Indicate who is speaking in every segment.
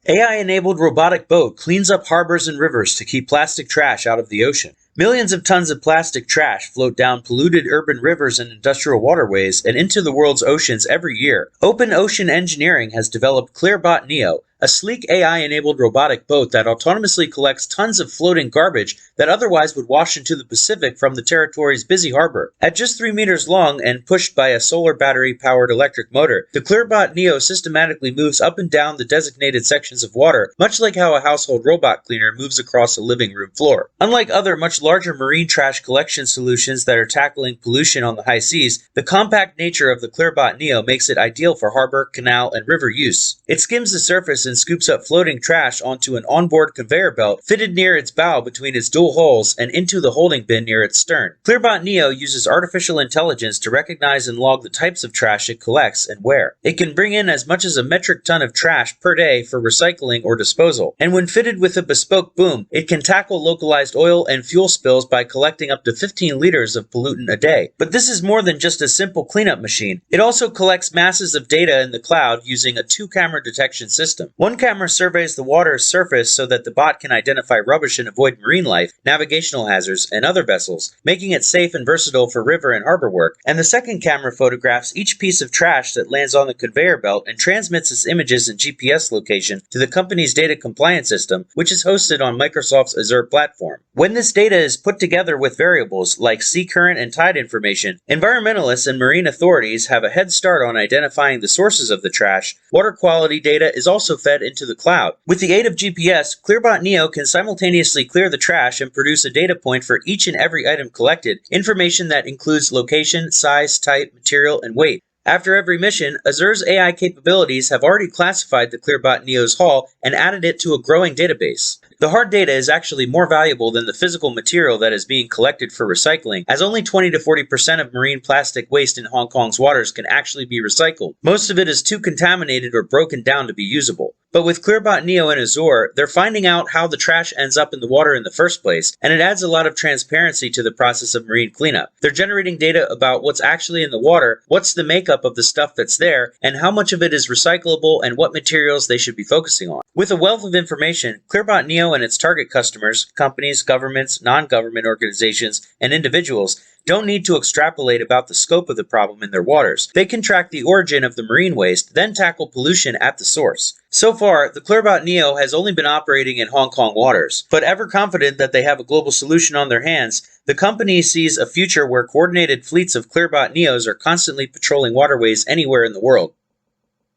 Speaker 1: AI-enabled robotic boat cleans up harbors and rivers to keep plastic trash out of the ocean. Millions of tons of plastic trash float down polluted urban rivers and industrial waterways and into the world's oceans every year. Open Ocean Engineering has developed 𝗕𝗏𝗁, a sleek AI-enabled robotic boat that autonomously collects tons of floating garbage that otherwise would wash into the Pacific from the territory's busy harbor. At just 3 meters long and pushed by a solar battery-powered electric motor, the 𝗕𝗏𝗁 systematically moves up and down the designated sections of water, much like how a household robot cleaner moves across a living room floor. Unlike other much larger marine trash collection solutions that are tackling pollution on the high seas, the compact nature of the 𝗕𝗏𝗁 makes it ideal for harbor, canal, and river use. It skims the surface and scoops up floating trash onto an onboard conveyor belt fitted near its bow between its dual hulls and into the holding bin near its stern. 𝗕𝗏𝗁 uses artificial intelligence to recognize and log the types of trash it collects and where. It can bring in as much as a metric ton of trash per day for recycling or disposal. And when fitted with a bespoke boom, it can tackle localized oil and fuel spills by collecting up to 15 liters of pollutant a day. But this is more than just a simple cleanup machine. It also collects masses of data in the cloud using a 2-camera detection system. One camera surveys the water's surface so that the bot can identify rubbish and avoid marine life, navigational hazards, and other vessels, making it safe and versatile for river and harbor work. And the second camera photographs each piece of trash that lands on the conveyor belt and transmits its images and GPS location to the company's data compliance system, which is hosted on Microsoft's Azure platform. When this data is put together with variables like sea current and tide information, environmentalists and marine authorities have a head start on identifying the sources of the trash. Water quality data is also fed into the cloud. With the aid of GPS, 𝗕𝗏𝗁 can simultaneously clear the trash and produce a data point for each and every item collected, information that includes location, size, type, material, and weight. After every mission, Azure's AI capabilities have already classified the 𝗕𝗏𝗁's haul and added it to a growing database. The hard data is actually more valuable than the physical material that is being collected for recycling, as only 20 to 40% of marine plastic waste in Hong Kong's waters can actually be recycled. Most of it is too contaminated or broken down to be usable. But with 𝗕𝗏𝗁 and Azure, they're finding out how the trash ends up in the water in the first place, and it adds a lot of transparency to the process of marine cleanup. They're generating data about what's actually in the water, what's the makeup of the stuff that's there, and how much of it is recyclable and what materials they should be focusing on. With a wealth of information, 𝗕𝗏𝗁 and its target customers, companies, governments, non-government organizations, and individuals don't need to extrapolate about the scope of the problem in their waters. They can track the origin of the marine waste, then tackle pollution at the source. So far, the 𝗕𝗏𝗁 has only been operating in Hong Kong waters, but ever confident that they have a global solution on their hands, the company sees a future where coordinated fleets of 𝗕𝗏𝗁s are constantly patrolling waterways anywhere in the world.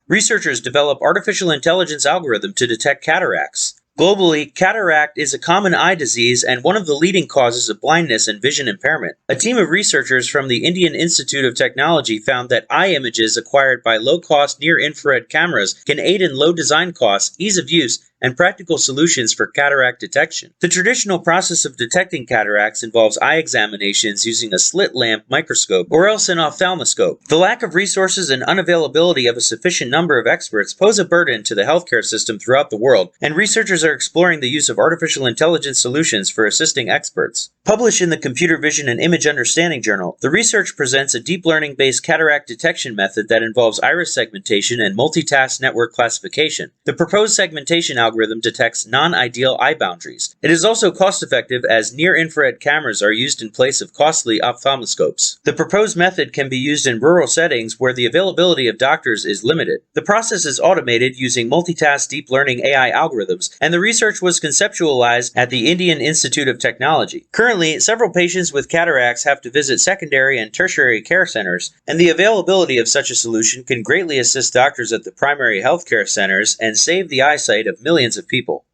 Speaker 1: Researchers develop artificial intelligence algorithm to detect cataracts. Globally, cataract is a common eye disease and one of the leading causes of blindness and vision impairment. A team of researchers from the Indian Institute of Technology found that eye images acquired by low-cost near-infrared cameras can aid in low design costs, ease of use, and practical solutions for cataract detection. The traditional process of detecting cataracts involves eye examinations using a slit lamp microscope or else an ophthalmoscope. The lack of resources and unavailability of a sufficient number of experts pose a burden to the healthcare system throughout the world, and researchers are exploring the use of artificial intelligence solutions for assisting experts. Published in the Computer Vision and Image Understanding Journal, the research presents a deep learning-based cataract detection method that involves iris segmentation and multitask network classification. The proposed segmentation algorithm detects non-ideal eye boundaries. It is also cost-effective as near-infrared cameras are used in place of costly ophthalmoscopes. The proposed method can be used in rural settings where the availability of doctors is limited. The process is automated using multitask deep learning AI algorithms, and the research was conceptualized at the Indian Institute of Technology. Currently, several patients with cataracts have to visit secondary and tertiary care centers, and the availability of such a solution can greatly assist doctors at the primary healthcare centers and save the eyesight of millions of people.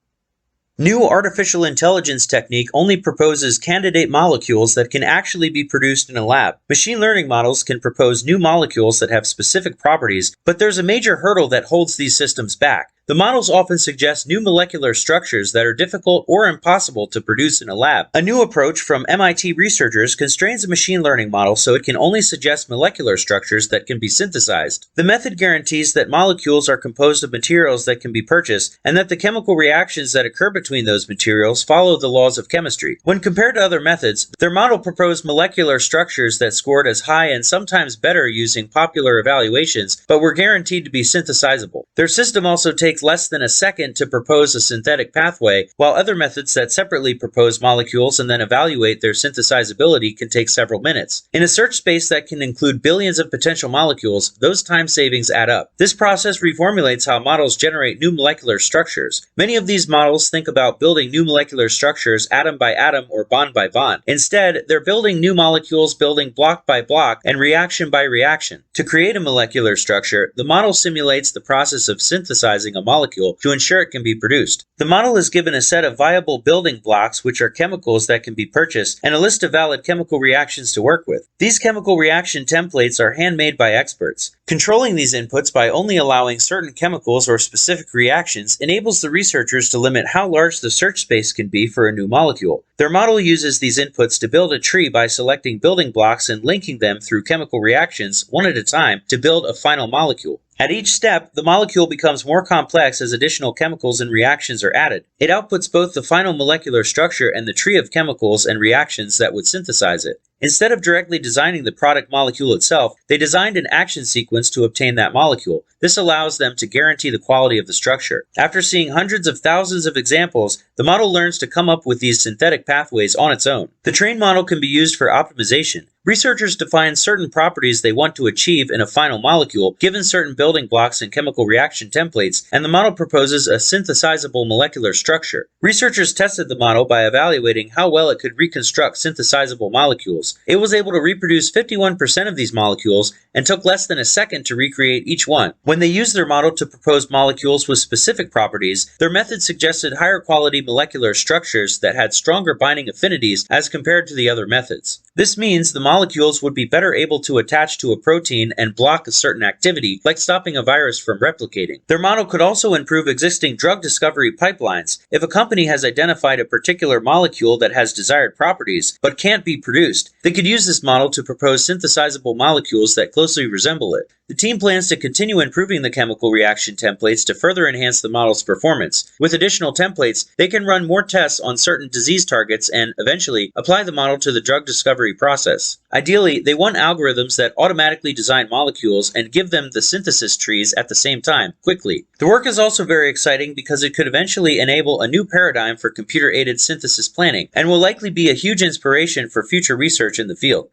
Speaker 1: New artificial intelligence technique only proposes candidate molecules that can actually be produced in a lab. Machine learning models can propose new molecules that have specific properties, but there's a major hurdle that holds these systems back. The models often suggest new molecular structures that are difficult or impossible to produce in a lab. A new approach from MIT researchers constrains a machine learning model so it can only suggest molecular structures that can be synthesized. The method guarantees that molecules are composed of materials that can be purchased, and that the chemical reactions that occur between those materials follow the laws of chemistry. When compared to other methods, their model proposed molecular structures that scored as high and sometimes better using popular evaluations, but were guaranteed to be synthesizable. Their system also takes take less than a second to propose a synthetic pathway, while other methods that separately propose molecules and then evaluate their synthesizability can take several minutes. In a search space that can include billions of potential molecules, those time savings add up. This process reformulates how models generate new molecular structures. Many of these models think about building new molecular structures atom by atom or bond by bond. Instead, they're building new molecules, building block by block and reaction by reaction. To create a molecular structure, the model simulates the process of synthesizing a molecule to ensure it can be produced. The model is given a set of viable building blocks, which are chemicals that can be purchased, and a list of valid chemical reactions to work with. These chemical reaction templates are handmade by experts. Controlling these inputs by only allowing certain chemicals or specific reactions enables the researchers to limit how large the search space can be for a new molecule. Their model uses these inputs to build a tree by selecting building blocks and linking them through chemical reactions one at a time to build a final molecule. At each step, the molecule becomes more complex as additional chemicals and reactions are added. It outputs both the final molecular structure and the tree of chemicals and reactions that would synthesize it. Instead of directly designing the product molecule itself, they designed an action sequence to obtain that molecule. This allows them to guarantee the quality of the structure. After seeing hundreds of thousands of examples, the model learns to come up with these synthetic pathways on its own. The trained model can be used for optimization. Researchers define certain properties they want to achieve in a final molecule, given certain building blocks and chemical reaction templates, and the model proposes a synthesizable molecular structure. Researchers tested the model by evaluating how well it could reconstruct synthesizable molecules. It was able to reproduce 51% of these molecules and took less than a second to recreate each one. When they used their model to propose molecules with specific properties, their method suggested higher quality molecular structures that had stronger binding affinities as compared to the other methods. This means the molecules would be better able to attach to a protein and block a certain activity, like stopping a virus from replicating. Their model could also improve existing drug discovery pipelines. If a company has identified a particular molecule that has desired properties, but can't be produced, they could use this model to propose synthesizable molecules that closely resemble it. The team plans to continue improving the chemical reaction templates to further enhance the model's performance. With additional templates, they can run more tests on certain disease targets and, eventually, apply the model to the drug discovery process. Ideally, they want algorithms that automatically design molecules and give them the synthesis trees at the same time, quickly. The work is also very exciting because it could eventually enable a new paradigm for computer-aided synthesis planning, and will likely be a huge inspiration for future research in the field.